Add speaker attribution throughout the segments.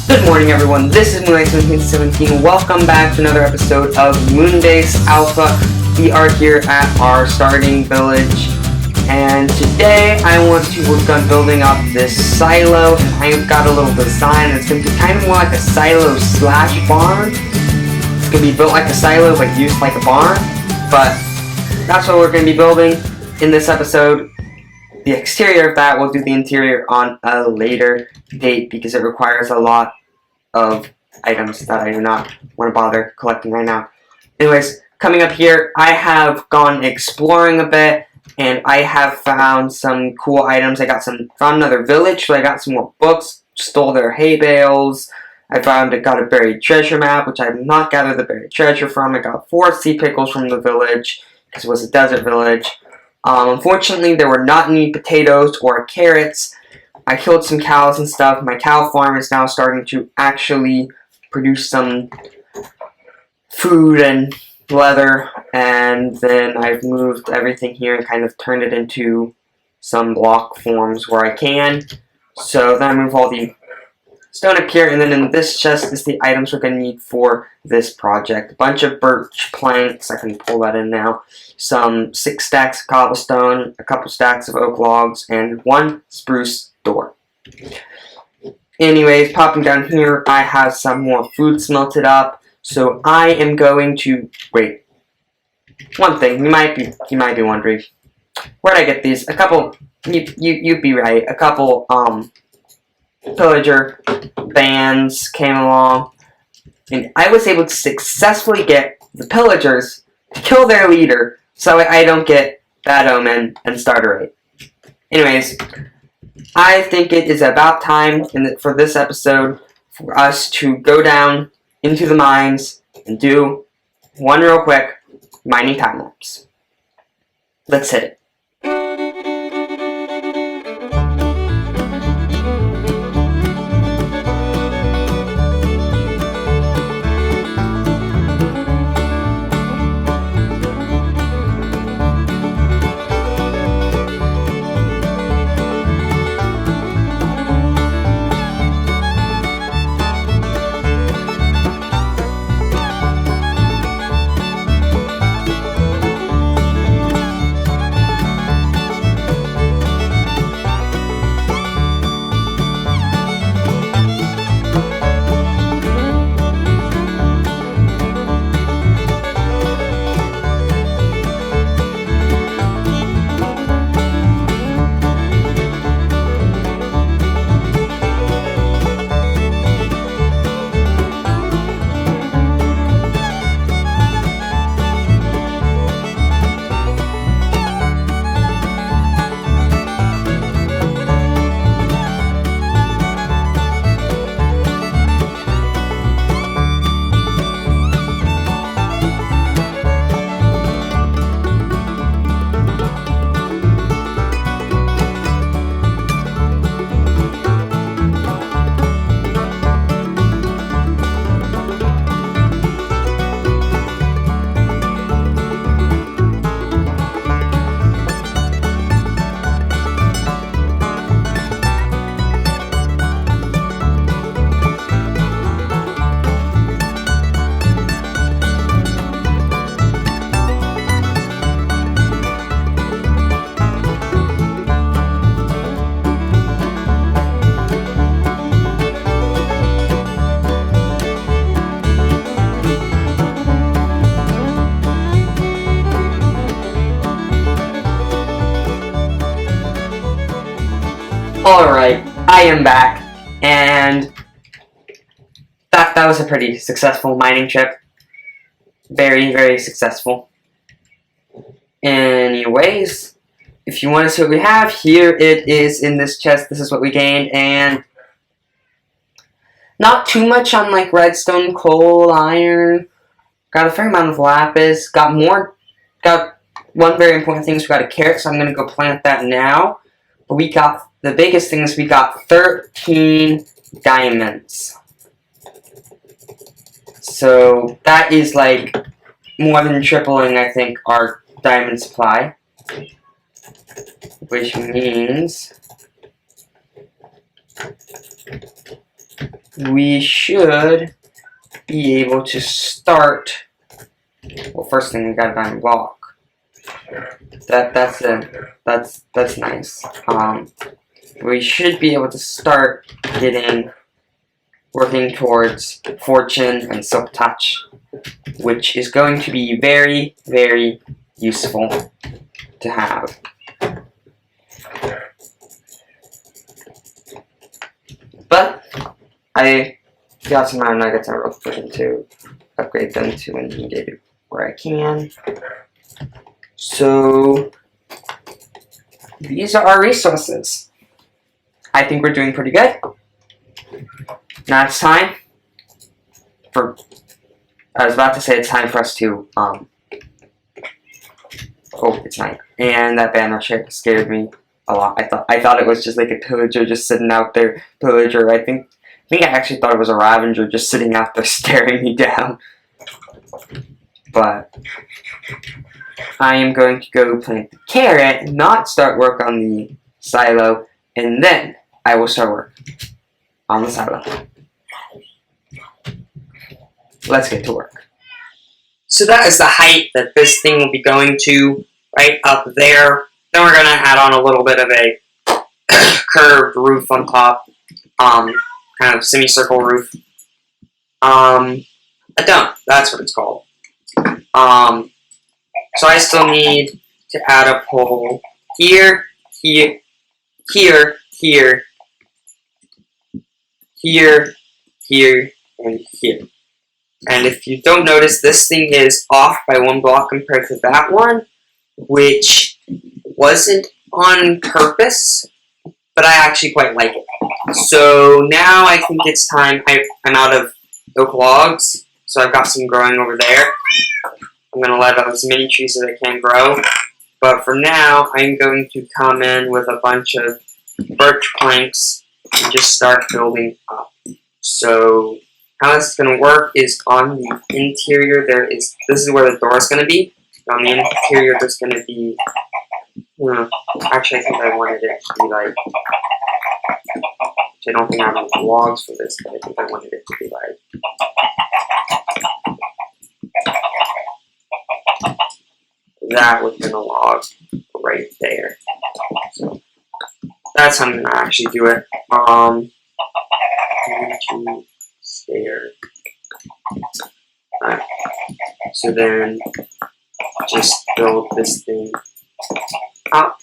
Speaker 1: Good morning, everyone. This is MoonBase17. Welcome back to another episode of MoonBase Alpha. We are here at our starting village, and today I want to work on building up this silo. And I've got a little design that's going to be kind of more like a silo slash barn. It's going to be built like a silo, but used like a barn. But that's what we're going to be building in this episode. The exterior of that, we'll do the interior on a later date because it requires a lot of items that I do not want to bother collecting right now. Anyways, coming up here, I have gone exploring a bit and I have found some cool items. I found another village, so I got some more books, stole their hay bales. got a buried treasure map, which I have not gathered the buried treasure from. I got 4 sea pickles from the village because it was a desert village. Unfortunately, there were not any potatoes or carrots. I killed some cows and stuff. My cow farm is now starting to actually produce some food and leather. And then I've moved everything here and kind of turned it into some block forms where I can. So then I move all the stone up here. And then in this chest is the items we're going to need for this project. A bunch of birch planks. I can pull that in now. Some 6 stacks of cobblestone, a couple stacks of oak logs, and 1 spruce door. Anyways, popping down here, I have some more food smelted up. So I am going to wait. One thing you might be wondering, where'd I get these? A couple. You'd be right. A couple pillager bands came along, and I was able to successfully get the pillagers to kill their leader. So I don't get bad omen and starter rate. Anyways, I think it is about time for this episode for us to go down into the mines and do one real quick mining time lapse. Let's hit it. Alright, I am back, and that was a pretty successful mining trip. Very, very successful. Anyways, if you want to see what we have, here it is in this chest. This is what we gained, and not too much on like redstone, coal, iron. Got a fair amount of lapis. Got one very important thing is we got a carrot, so I'm going to go plant that now. But we got, the biggest thing is we got 13 diamonds. So that is like more than tripling, I think, our diamond supply. Which means we should be able to start. Well, first thing we got a diamond block. That's nice. We should be able to start working towards fortune and silk touch, which is going to be very, very useful to have. But I got some iron nuggets and I'm looking to upgrade them to an indicator where I can. So these are our resources. I think we're doing pretty good. Now it's time for, I was about to say it's time for us to, oh, it's night. And that banner scared me a lot. I thought it was just like a pillager just sitting out there. Pillager, I think I actually thought it was a Ravager just sitting out there staring me down. But I am going to go plant the carrot, not start work on the silo, and then I will start work on the silo. Let's get to work. So that is the height that this thing will be going to, right up there. Then we're going to add on a little bit of a curved roof on top, kind of semicircle roof. A dome, that's what it's called. So I still need to add a pole here, here, here, here, here, here, and here. And if you don't notice, this thing is off by 1 block compared to that one, which wasn't on purpose, but I actually quite like it. So now I think it's time. I'm out of oak logs, so I've got some growing over there. I'm going to let out as many trees as I can grow. But for now, I'm going to come in with a bunch of birch planks and just start building up. So how this is going to work is on the interior, this is where the door is going to be. On the interior, there's going to be, actually I think I wanted it to be like, I don't think I have enough logs for this, but I think I wanted it to be like, that within a log right there. So that's how I'm gonna actually do it. There. Alright. So then just build this thing up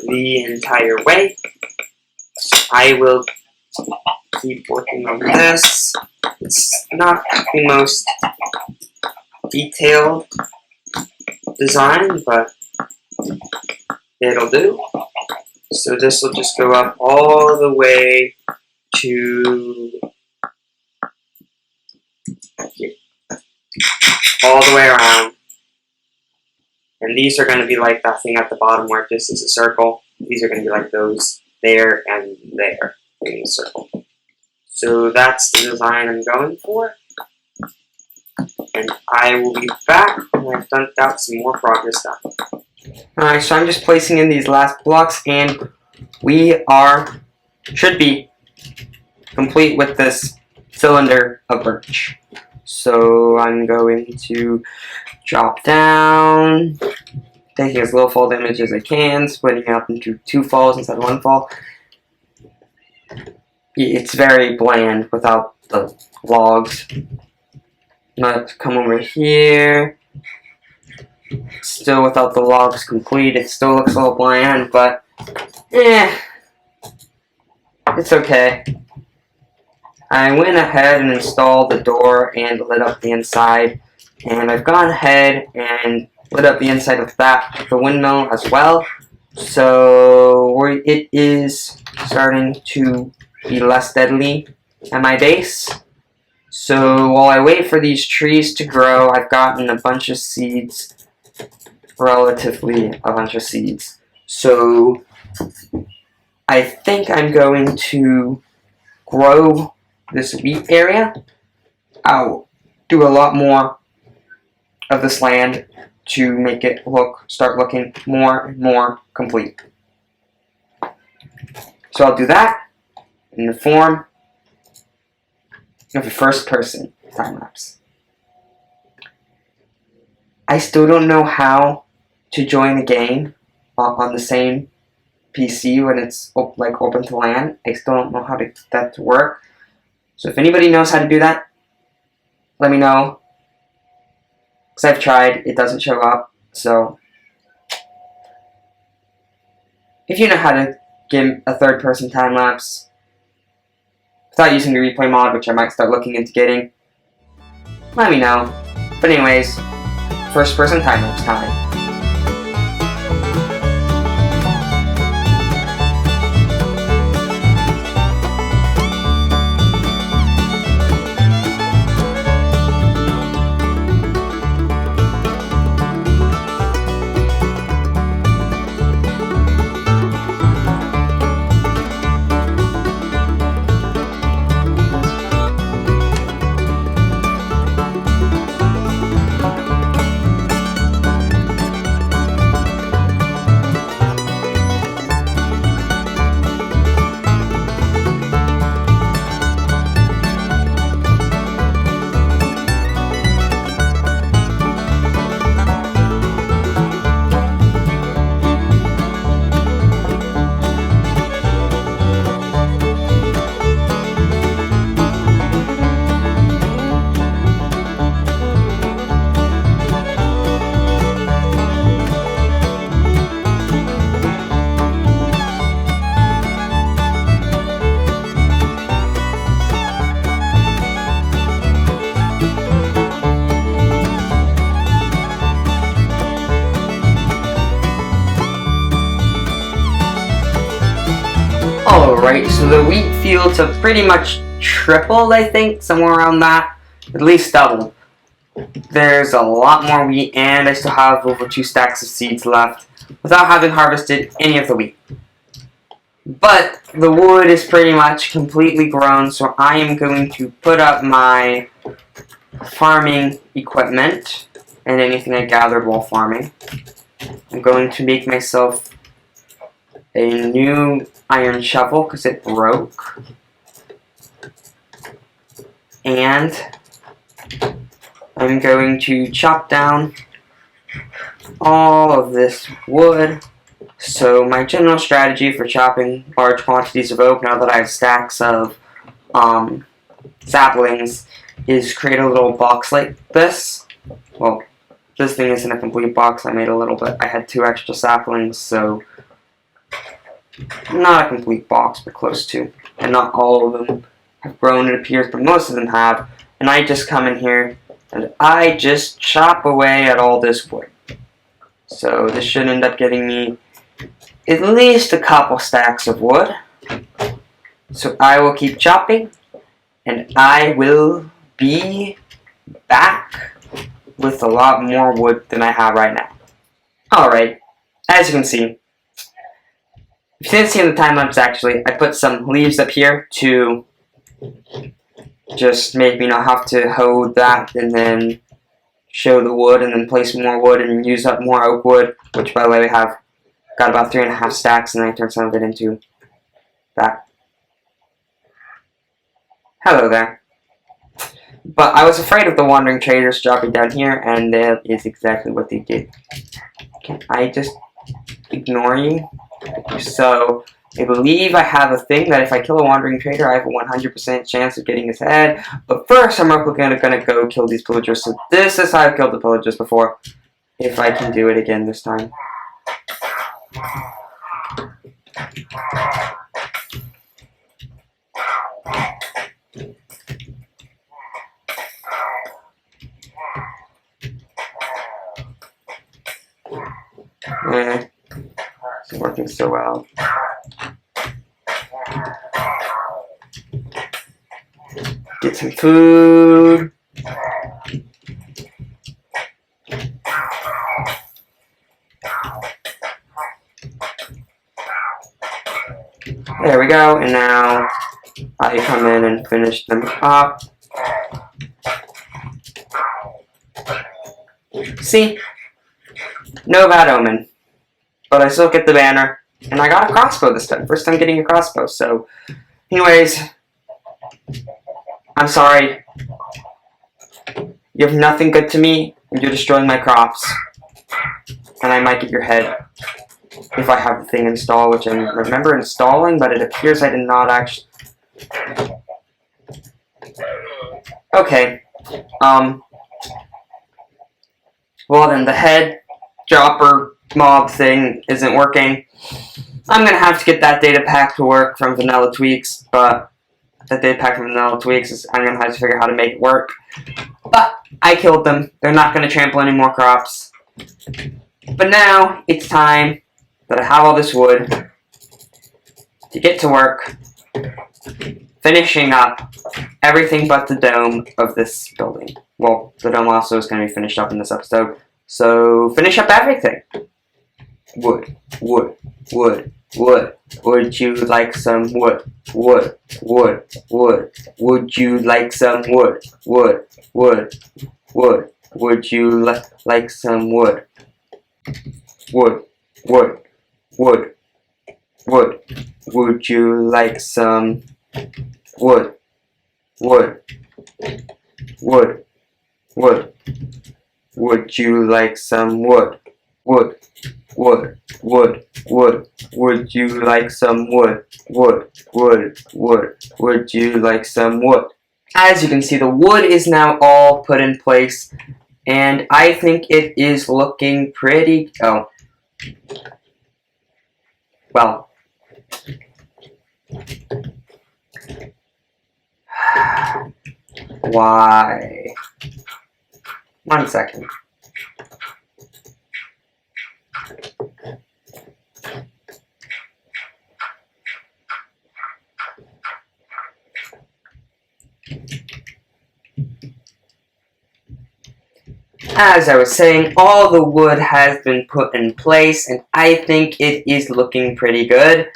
Speaker 1: the entire way. I will keep working on this. It's not the most detailed design, but it'll do. So this will just go up all the way to here. All the way around. And these are going to be like that thing at the bottom where it just is a circle. These are going to be like those there and there in the circle. So that's the design I'm going for. And I will be back when I've got some more progress done. Alright, so I'm just placing in these last blocks, and we should be complete with this cylinder of birch. So I'm going to drop down, taking as little fall damage as I can, splitting it up into 2 falls instead of 1 fall. It's very bland without the logs. Let's come over here. Still without the logs complete, it still looks a little bland, but it's okay. I went ahead and installed the door and lit up the inside, and I've gone ahead and lit up the inside of the windmill as well. So it is starting to be less deadly at my base. So while I wait for these trees to grow, I've gotten a bunch of seeds. Relatively a bunch of seeds. So I think I'm going to grow this wheat area. I'll do a lot more of this land to make it start looking more and more complete. So I'll do that, in the form of a first-person time-lapse. I still don't know how to join the game on the same PC when it's like open to LAN. I still don't know how to get that to work. So if anybody knows how to do that, let me know. Because I've tried, it doesn't show up. So if you know how to get a third-person time-lapse without using the replay mod, which I might start looking into getting, let me know. But anyways, first-person time-lapse time. Alright, so the wheat fields have pretty much tripled, I think, somewhere around that. At least doubled. There's a lot more wheat, and I still have over 2 stacks of seeds left without having harvested any of the wheat. But the wood is pretty much completely grown, so I am going to put up my farming equipment and anything I gathered while farming. I'm going to make myself a new iron shovel because it broke. And I'm going to chop down all of this wood. So my general strategy for chopping large quantities of oak, now that I have stacks of saplings, is create a little box like this. Well, this thing isn't a complete box. I made a little bit. I had 2 extra saplings, so not a complete box, but close to. And not all of them have grown, it appears, but most of them have. And I just come in here and I just chop away at all this wood. So this should end up getting me at least a couple stacks of wood. So I will keep chopping, and I will be back with a lot more wood than I have right now. Alright, as you can see, if you didn't see in the time lapse, actually, I put some leaves up here to just make me not have to hold that and then show the wood and then place more wood and use up more oak wood, which, by the way, we have got about 3.5 stacks, and then I turned some of it into that. Hello there. But I was afraid of the wandering traders dropping down here, and that is exactly what they did. Can I just ignore you? So, I believe I have a thing that if I kill a wandering trader, I have a 100% chance of getting his head. But first, I'm gonna go kill these pillagers. So this is how I've killed the pillagers before. If I can do it again this time. It's working so well. Get some food. There we go, and now I come in and finish them up. See? No bad omen. But I still get the banner. And I got a crossbow this time. First time getting a crossbow, so Anyways, I'm sorry. You have nothing good to me, and you're destroying my crops. And I might get your head if I have the thing installed, which I remember installing, but it appears I did not actually. Okay. Well then, the head dropper mob thing isn't working. I'm gonna have to get that data pack to work from Vanilla Tweaks, but that data pack from Vanilla Tweaks is I'm gonna have to figure out how to make it work. But I killed them. They're not gonna trample any more crops. But now it's time that I have all this wood to get to work, finishing up everything but the dome of this building. Well, the dome also is going to be finished up in this episode, so finish up everything. Wood, wood, wood, wood. Would you like some wood? Wood, wood, wood. Would you like some wood? Wood, wood, wood. Would you like some wood? Wood, wood, wood, wood. Would you like some wood? Wood, wood, wood. Would you like some wood? Wood, wood, wood, wood. Would you like some wood? Wood, wood, wood. Would you like some wood? As you can see, the wood is now all put in place, and I think it is looking pretty. Oh. Well. Why? 1 second. As I was saying, all the wood has been put in place, and I think it is looking pretty good.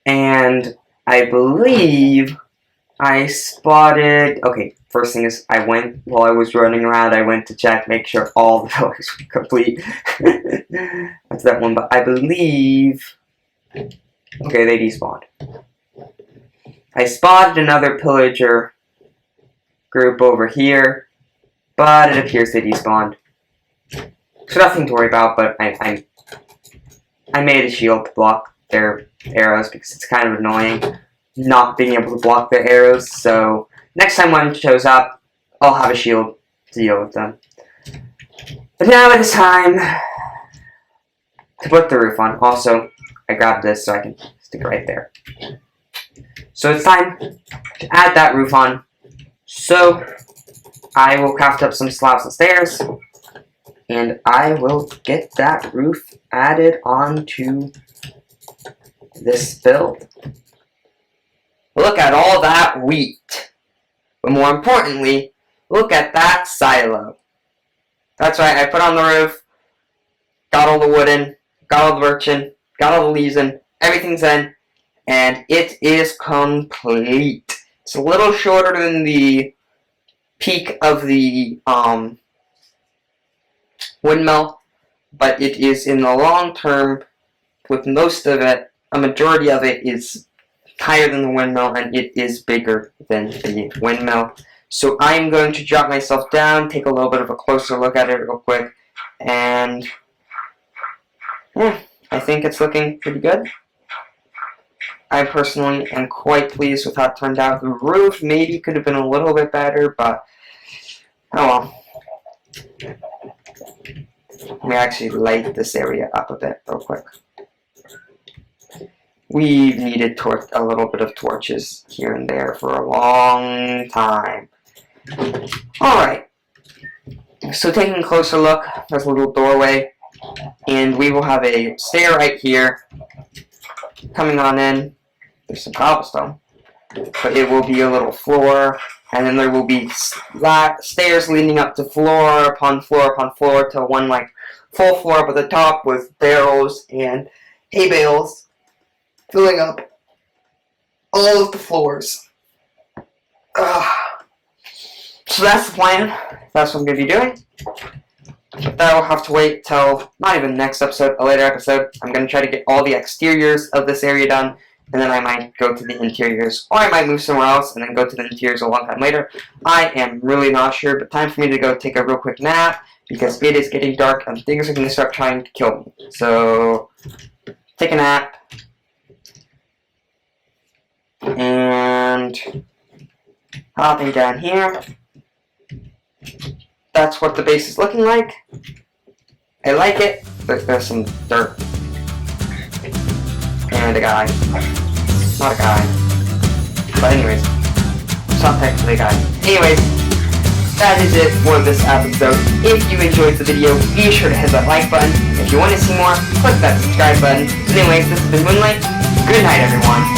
Speaker 1: And I believe I spotted... Okay, first thing is, while I was running around, I went to check, make sure all the pillars were complete. That's that one, but I believe... Okay, they despawned. I spotted another pillager group over here, but it appears they despawned. So nothing to worry about, but I made a shield to block their arrows because it's kind of annoying not being able to block their arrows, so next time one shows up, I'll have a shield to deal with them. But now it is time to put the roof on. Also, I grabbed this so I can stick it right there. So it's time to add that roof on. So I will craft up some slabs and stairs, and I will get that roof added onto this build. Look at all that wheat. But more importantly, look at that silo. That's right, I put on the roof, got all the wood in, got all the birch in, got all the leaves in, everything's in, and it is complete. It's a little shorter than the peak of the windmill, but it is in the long term, with most of it, a majority of it is higher than the windmill, and it is bigger than the windmill. So I'm going to drop myself down, take a little bit of a closer look at it real quick, and yeah, I think it's looking pretty good. I personally am quite pleased with how it turned out. The roof maybe could have been a little bit better, but oh well. Let me actually light this area up a bit real quick. We've needed a little bit of torches here and there for a long time. Alright, so taking a closer look, there's a little doorway, and we will have a stair right here, coming on in. There's some cobblestone, but it will be a little floor, and then there will be stairs leading up to floor upon floor upon floor to one like full floor up at the top with barrels and hay bales filling up all of the floors. So that's the plan. That's what I'm going to be doing. But that will have to wait till, not even next episode, a later episode. I'm going to try to get all the exteriors of this area done and then I might go to the interiors, or I might move somewhere else and then go to the interiors a long time later. I am really not sure, but time for me to go take a real quick nap, because it is getting dark and things are going to start trying to kill me. So, take a nap, and hopping down here. That's what the base is looking like. I like it, but there's some dirt. And a guy. Not a guy. But anyways, it's not technically a guy. Anyways, that is it for this episode. If you enjoyed the video, be sure to hit that like button. If you want to see more, click that subscribe button. Anyways, this has been Moonlight. Good night, everyone.